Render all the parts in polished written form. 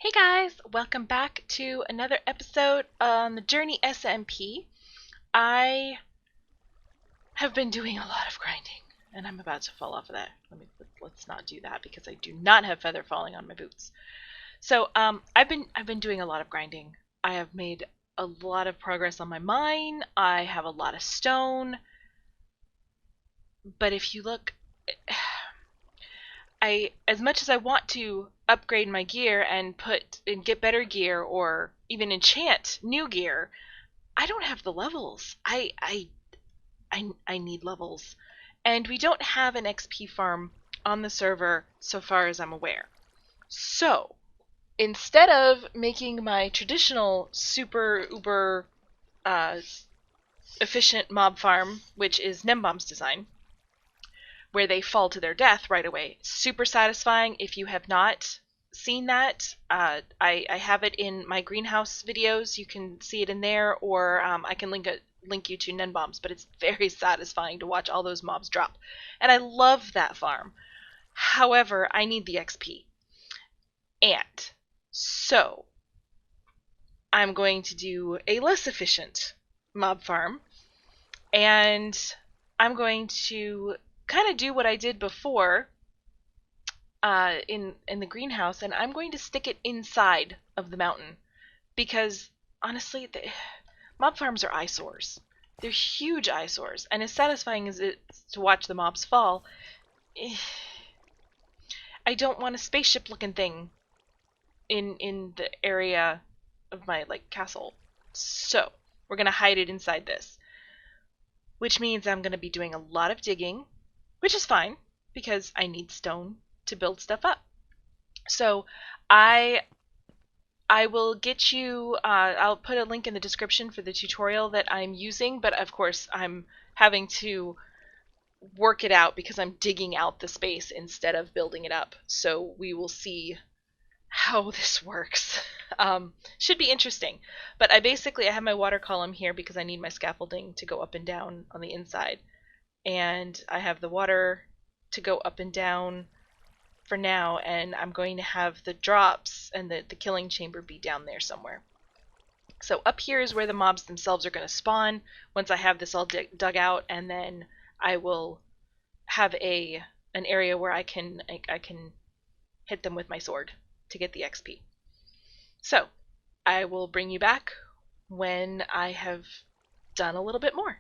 Hey guys, welcome back to another episode on the Journey SMP. I have been doing a lot of grinding, and I'm about to fall off of that. Let's not do that because I do not have feather falling on my boots. So I've been doing a lot of grinding. I have made a lot of progress on my mine. I have a lot of stone, but if you look, as much as I want to upgrade my gear and get better gear or even enchant new gear, I don't have the levels. I need levels. And we don't have an XP farm on the server so far as I'm aware. So, instead of making my traditional super uber uh, efficient mob farm, which is Nembomb's design, where they fall to their death right away. Super satisfying. If you have not seen that, I have it in my greenhouse videos. You can see it in there, or I can link you to Nenbombs, but it's very satisfying to watch all those mobs drop. And I love that farm. However, I need the XP. And so I'm going to do a less efficient mob farm, and I'm going to kind of do what I did before in the greenhouse, and I'm going to stick it inside of the mountain because honestly, the mob farms are eyesores. They're huge eyesores, and as satisfying as it is to watch the mobs fall, I don't want a spaceship-looking thing in the area of my castle. So we're gonna hide it inside this, which means I'm gonna be doing a lot of digging, which is fine because I need stone to build stuff up. So I will get you I'll put a link in the description for the tutorial that I'm using, but of course I'm having to work it out because I'm digging out the space instead of building it up. So we will see how this works. Should be interesting. But I have my water column here because I need my scaffolding to go up and down on the inside. And I have the water to go up and down for now, and I'm going to have the drops and the killing chamber be down there somewhere. So up here is where the mobs themselves are going to spawn once I have this all dug out, and then I will have an area where I can hit them with my sword to get the XP. So I will bring you back when I have done a little bit more.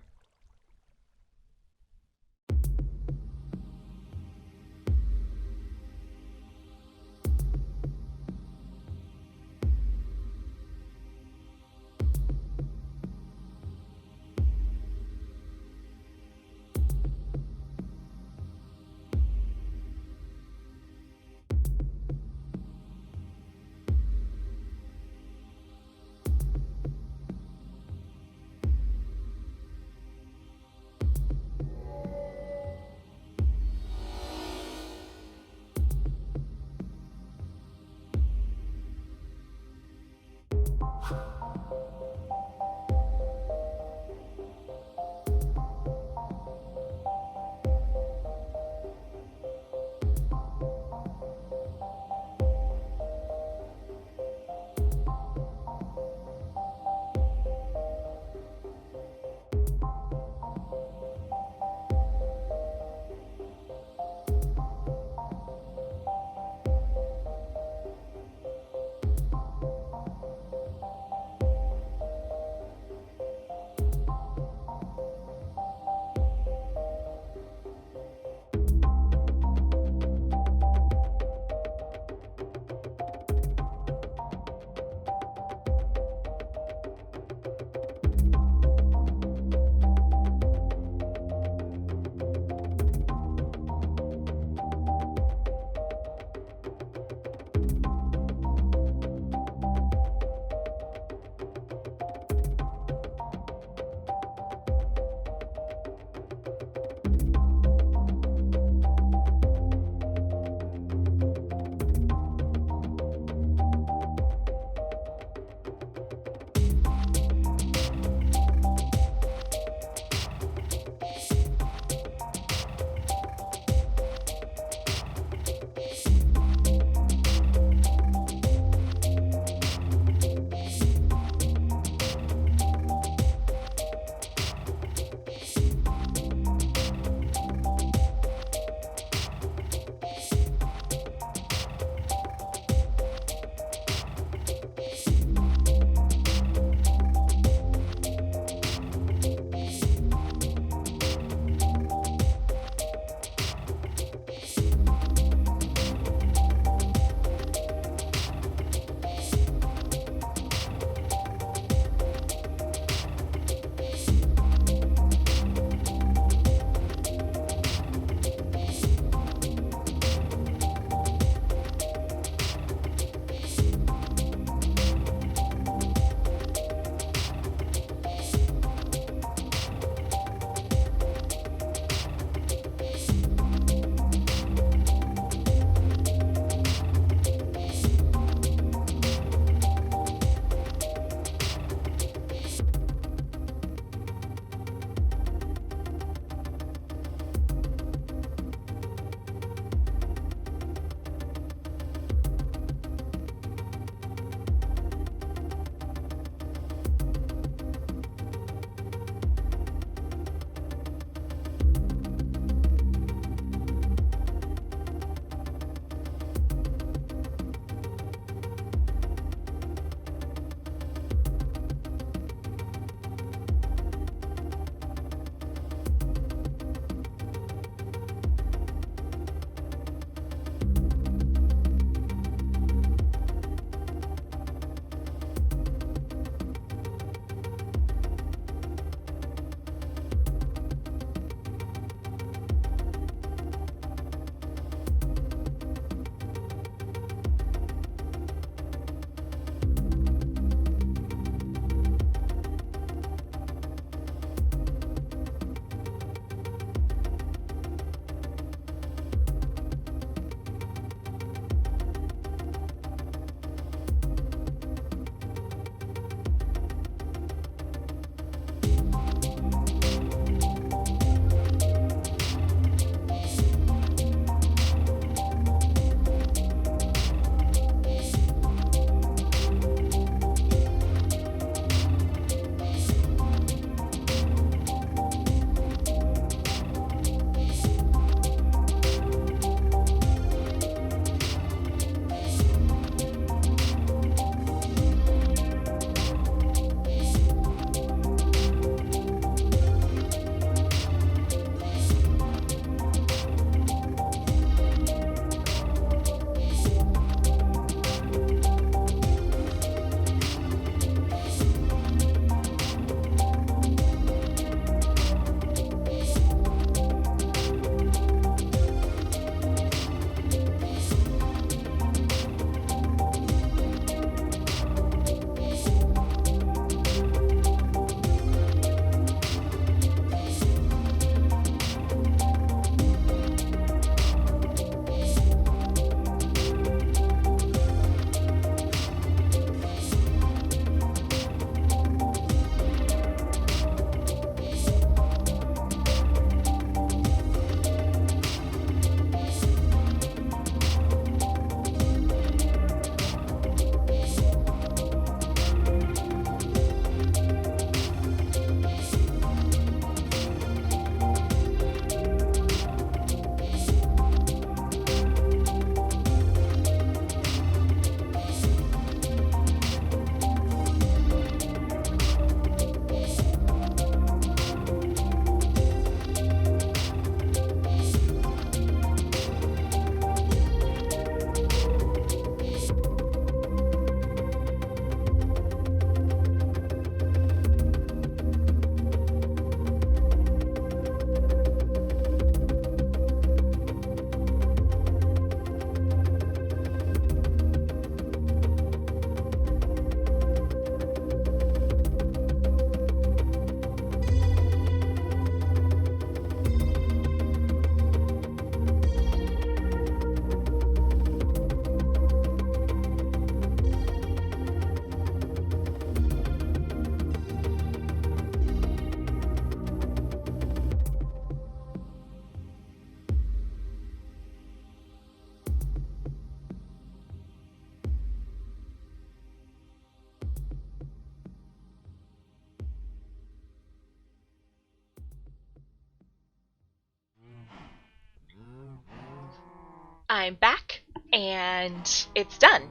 I'm back, and it's done.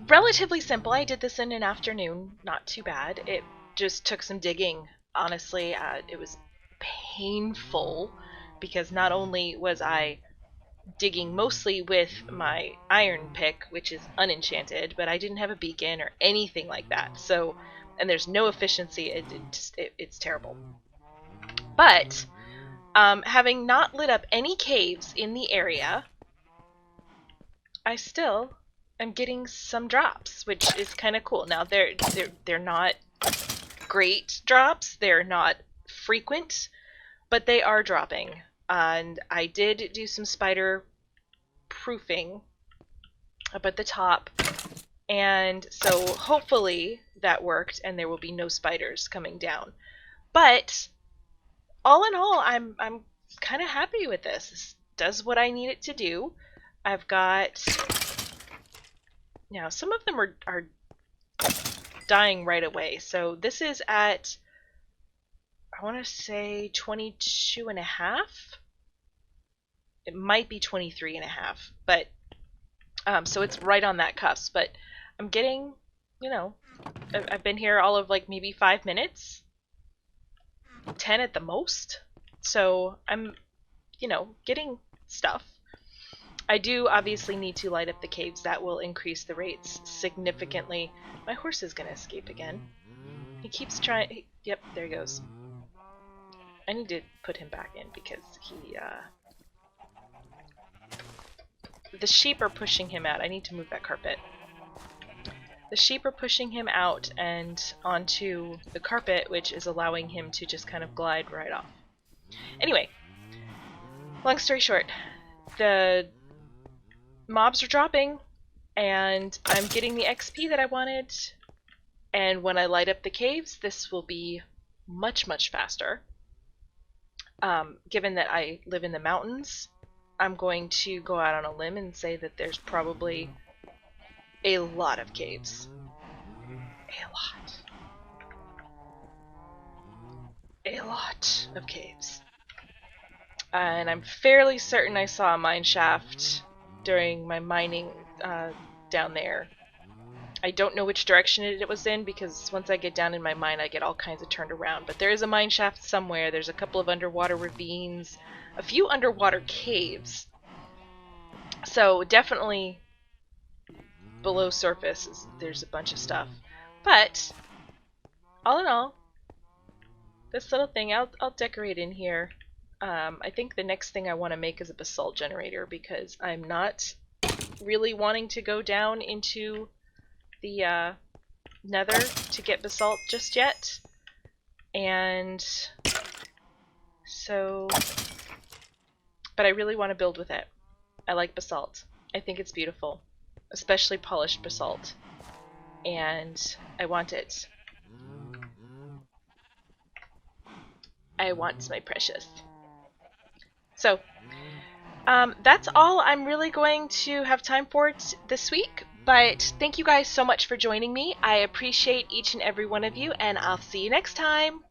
Relatively simple. I did this in an afternoon, not too bad. It just took some digging, honestly. It was painful, because not only was I digging mostly with my iron pick, which is unenchanted, but I didn't have a beacon or anything like that. So, and there's no efficiency. It's terrible. But having not lit up any caves in the area, I still am getting some drops, which is kind of cool. Now they're not great drops. They're not frequent, but they are dropping. And I did do some spider proofing up at the top, and so hopefully that worked and there will be no spiders coming down. But all in all, I'm kind of happy with this. This does what I need it to do. I've got, now some of them are dying right away. So this is at, I want to say 22 and a half. It might be 23 and a half, but so it's right on that cusp. But I'm getting, you know, I've been here all of like maybe 5 minutes, 10 at the most. So I'm, you know, getting stuff. I do obviously need to light up the caves. That will increase the rates significantly. My horse is going to escape again. He keeps trying. Yep, there he goes. I need to put him back in because he, the sheep are pushing him out. I need to move that carpet. The sheep are pushing him out and onto the carpet, which is allowing him to just kind of glide right off. Anyway, long story short, the mobs are dropping, and I'm getting the XP that I wanted, and when I light up the caves, this will be much, much faster. Given that I live in the mountains, I'm going to go out on a limb and say that there's probably a lot of caves. A lot of caves. And I'm fairly certain I saw a mine shaft during my mining down there. I don't know which direction it was in, because once I get down in my mine I get all kinds of turned around. But there is a mine shaft somewhere. There's a couple of underwater ravines, a few underwater caves. So definitely below surface there's a bunch of stuff. But all in all, this little thing, I'll decorate in here. I think the next thing I want to make is a basalt generator, because I'm not really wanting to go down into the nether to get basalt just yet. And so, but I really want to build with it. I like basalt. I think it's beautiful, especially polished basalt, and I want it. I want my precious. So, that's all I'm really going to have time for this week, but thank you guys so much for joining me. I appreciate each and every one of you, and I'll see you next time.